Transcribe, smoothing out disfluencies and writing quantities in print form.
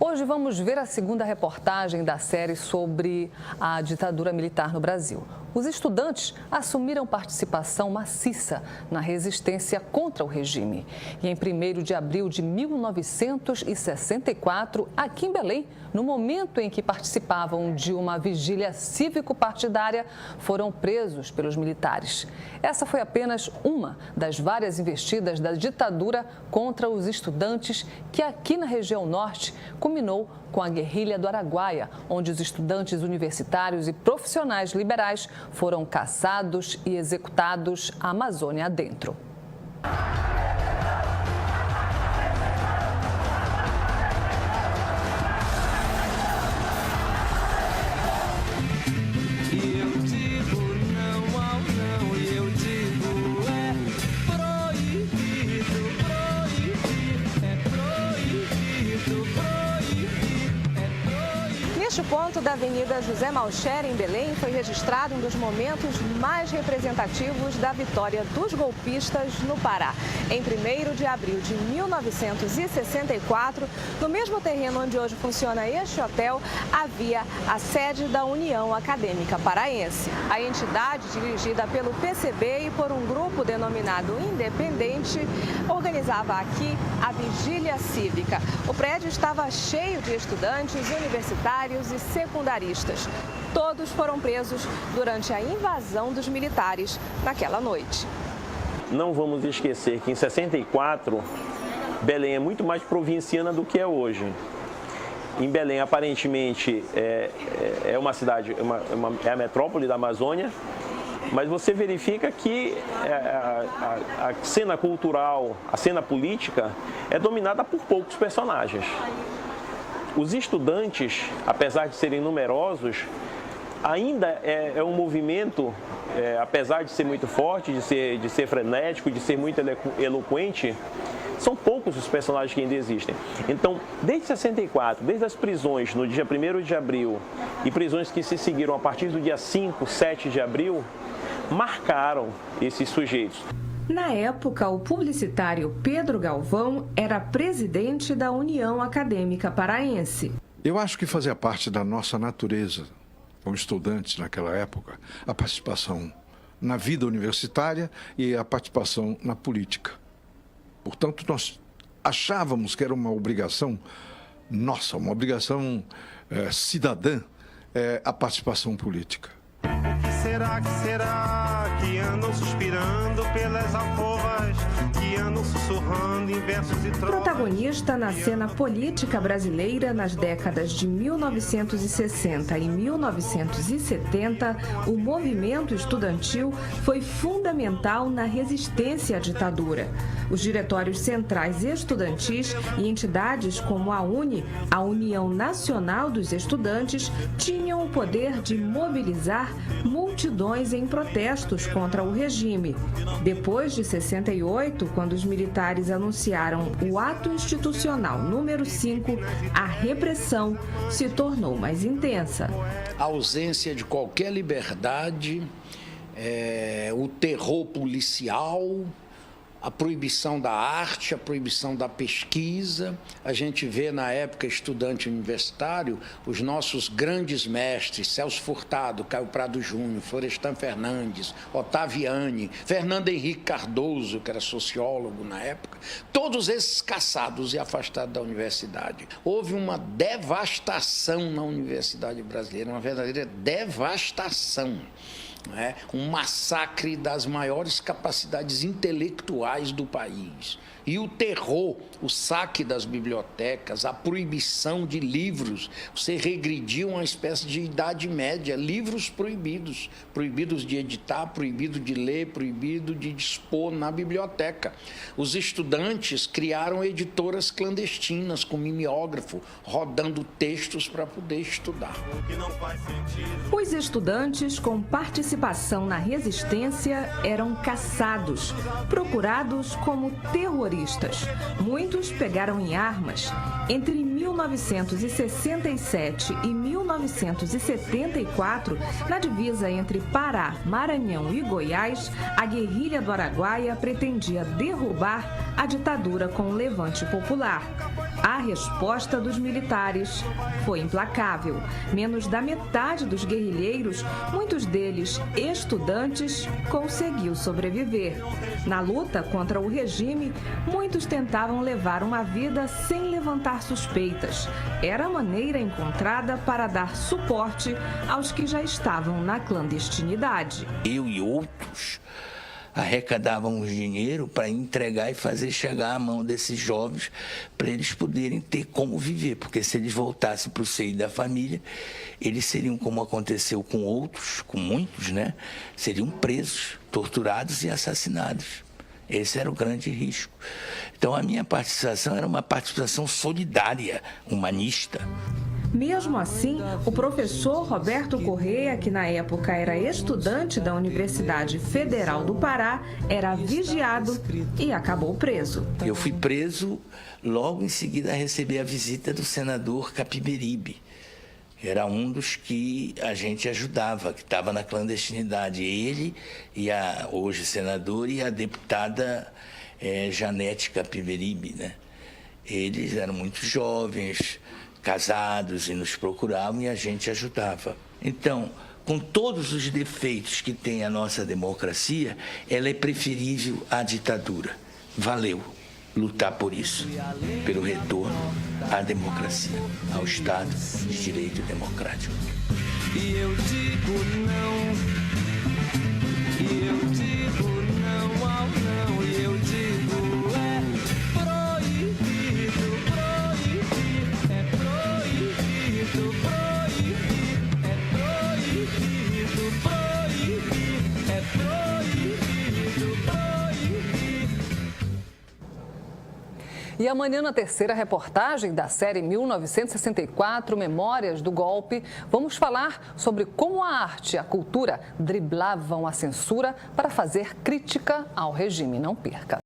Hoje vamos ver a segunda reportagem da série sobre a ditadura militar no Brasil. Os estudantes assumiram participação maciça na resistência contra o regime. E em 1º de abril de 1964, aqui em Belém, no momento em que participavam de uma vigília cívico-partidária, foram presos pelos militares. Essa foi apenas uma das várias investidas da ditadura contra os estudantes que aqui na região norte culminou com a guerrilha do Araguaia, onde os estudantes universitários e profissionais liberais foram caçados e executados a Amazônia adentro. Neste ponto da Avenida José Malcher, em Belém, foi registrado um dos momentos mais representativos da vitória dos golpistas no Pará. Em 1º de abril de 1964, no mesmo terreno onde hoje funciona este hotel, havia a sede da União Acadêmica Paraense. A entidade, dirigida pelo PCB e por um grupo denominado Independente, organizava aqui a vigília cívica. O prédio estava cheio de estudantes universitários e secundaristas. Todos foram presos durante a invasão dos militares naquela noite. Não vamos esquecer que em 64, Belém é muito mais provinciana do que é hoje. Em Belém, aparentemente, é uma cidade, é a metrópole da Amazônia, mas você verifica que a cena cultural, a cena política é dominada por poucos personagens. Os estudantes, apesar de serem numerosos, ainda é um movimento, apesar de ser muito forte, de ser frenético, de ser muito eloquente, são poucos os personagens que ainda existem. Então, desde 64, desde as prisões no dia 1º de abril e prisões que se seguiram a partir do dia 5, 7 de abril, marcaram esses sujeitos. Na época, o publicitário Pedro Galvão era presidente da União Acadêmica Paraense. Eu acho que fazia parte da nossa natureza, como estudantes naquela época, a participação na vida universitária e a participação na política. Portanto, nós achávamos que era uma obrigação nossa, uma obrigação cidadã, a participação política. O que será que andam suspirando pelas alcovas, que andam sussurrando em versos e trovas? Protagonista na cena política brasileira nas décadas de 1960 e 1970, o movimento estudantil foi fundamental na resistência à ditadura. Os diretórios centrais estudantis e entidades como a UNE, a União Nacional dos Estudantes, tinham o poder de mobilizar multidões em protestos contra o regime. Depois de 68, quando os militares anunciaram o ato institucional número 5, a repressão se tornou mais intensa. A ausência de qualquer liberdade, o terror policial, a proibição da arte, a proibição da pesquisa. A gente vê na época estudante universitário os nossos grandes mestres, Celso Furtado, Caio Prado Júnior, Florestan Fernandes, Ottaviani, Fernando Henrique Cardoso, que era sociólogo na época, todos esses caçados e afastados da universidade. Houve uma devastação na universidade brasileira, uma verdadeira devastação. Um massacre das maiores capacidades intelectuais do país. E o terror, o saque das bibliotecas, a proibição de livros, você regrediu a uma espécie de Idade Média, livros proibidos, proibidos de editar, proibido de ler, proibido de dispor na biblioteca. Os estudantes criaram editoras clandestinas com mimeógrafo, rodando textos para poder estudar. Os estudantes com participação na resistência eram caçados, procurados como terroristas. Muitos pegaram em armas. Entre 1967 e 1974, na divisa entre Pará, Maranhão e Goiás, a guerrilha do Araguaia pretendia derrubar a ditadura com o Levante Popular. A resposta dos militares foi implacável. Menos da metade dos guerrilheiros, muitos deles estudantes, conseguiu sobreviver. Na luta contra o regime, muitos tentavam levar uma vida sem levantar suspeitas. Era a maneira encontrada para dar suporte aos que já estavam na clandestinidade. Eu e outros arrecadávamos dinheiro para entregar e fazer chegar à mão desses jovens para eles poderem ter como viver, porque se eles voltassem para o seio da família, eles seriam, como aconteceu com outros, com muitos, né? Seriam presos, torturados e assassinados. Esse era o grande risco. Então a minha participação era uma participação solidária, humanista. Mesmo assim, o professor Roberto Correia, que na época era estudante da Universidade Federal do Pará, era vigiado e acabou preso. Eu fui preso, logo em seguida recebi a visita do senador Capiberibe. Era um dos que a gente ajudava, que estava na clandestinidade. Ele e a hoje senadora e a deputada Janete Capiberibe, né? Eles eram muito jovens, casados, e nos procuravam e a gente ajudava. Então, com todos os defeitos que tem a nossa democracia, ela é preferível à ditadura. Valeu lutar por isso, pelo retorno à democracia, ao Estado de Direito Democrático. E eu digo não, e eu digo não ao não, e eu digo proibido, proibir, proibido, proibir, proibido, proibido, proibir. E amanhã, na terceira reportagem da série 1964, Memórias do Golpe, vamos falar sobre como a arte e a cultura driblavam a censura para fazer crítica ao regime. Não perca!